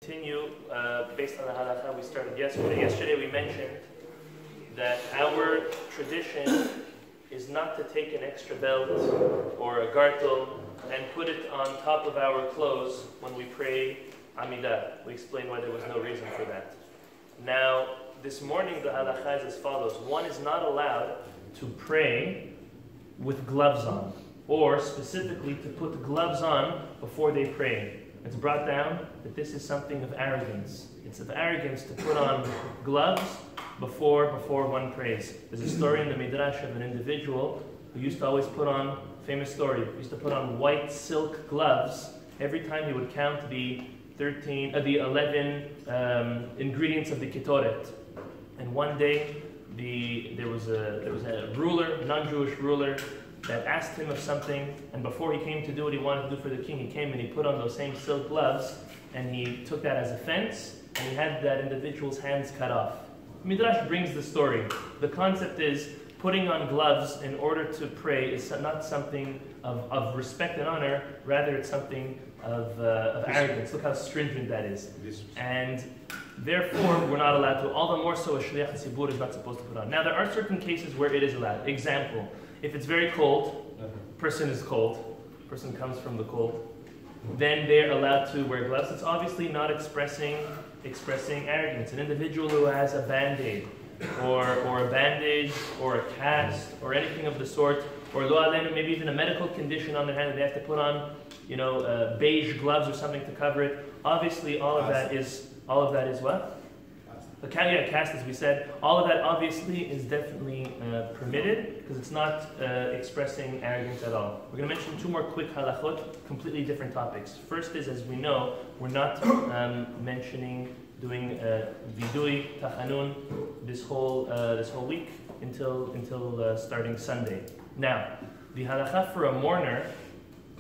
Continue based on the halacha we started yesterday. Yesterday we mentioned that our tradition is not to take an extra belt or a gartel and put it on top of our clothes when we pray Amidah. We explained why there was no reason for that. Now, this morning the halacha is as follows. One is not allowed to pray with gloves on, or specifically to put gloves on before they pray. It's brought down that this is something of arrogance. It's of arrogance to put on gloves before one prays. There's a story in the Midrash of an individual who used to always put on, famous story, used to put on white silk gloves every time he would count the 11 ingredients of the ketoret. And one day there was a ruler, non-Jewish ruler, that asked him of something, and before he came to do what he wanted to do for the king, he came and he put on those same silk gloves, and he took that as offense, and he had that individual's hands cut off. Midrash brings the story. The concept is putting on gloves in order to pray is not something of respect and honor, rather it's something of arrogance. Look how stringent that is. And therefore, we're not allowed to, all the more so a shliach tzibur is not supposed to put on. Now, there are certain cases where it is allowed. Example, if it's very cold, person is cold, person comes from the cold, then they're allowed to wear gloves. It's obviously not expressing arrogance. An individual who has a band-aid, or a bandage, or a cast, or anything of the sort, or lo alenu, maybe even a medical condition on their hand that they have to put on, beige gloves or something to cover it. Obviously, all of that is what? Cast, as we said, all of that obviously is definitely permitted because it's not expressing arrogance at all. We're going to mention two more quick halachot, completely different topics. First is, as we know, we're not mentioning doing vidui, tachanun this whole week until starting Sunday. Now, the halacha for a mourner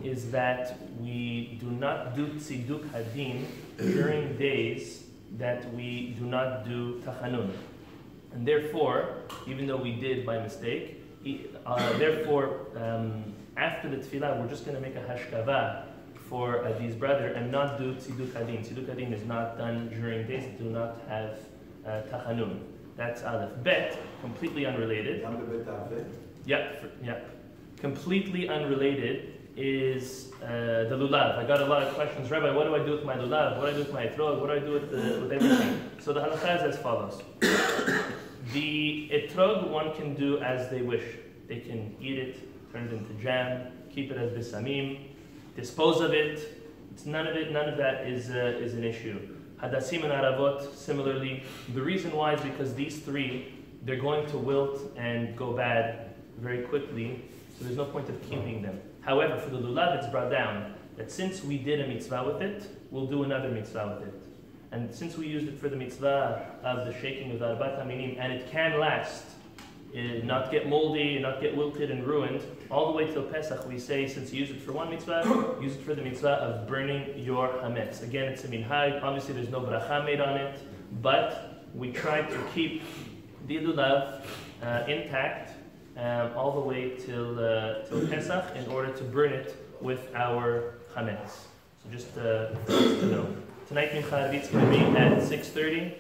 is that we do not do tziduk hadin during days that we do not do tachanun. And therefore, even though we did by mistake, after the tefillah, we're just going to make a hashkava for these brother and not do tziduk hadin. Tziduk hadin is not done during days that do not have tachanun. That's aleph. Bet, completely unrelated. Yep. Completely unrelated is the Lulav. I got a lot of questions. Rabbi, what do I do with my Lulav? What do I do with my etrog? What do I do with everything? So the halacha is as follows. The etrog one can do as they wish. They can eat it, turn it into jam, keep it as bisamim, dispose of it. None of that is an issue. Hadassim and aravot, similarly. The reason why is because these three, they're going to wilt and go bad very quickly, so there's no point of keeping them. However, for the lulav, it's brought down that since we did a mitzvah with it, we'll do another mitzvah with it. And since we used it for the mitzvah of the shaking of the arbat haminim, and it can last, not get moldy, not get wilted and ruined, all the way till Pesach, we say, since you use it for one mitzvah, use it for the mitzvah of burning your hametz. Again, it's a minhag. Obviously, there's no bracha made on it, but we try to keep the lulav intact all the way till Pesach in order to burn it with our chametz. So just to know. Tonight, Mincha Arvit's going to be at 6:30.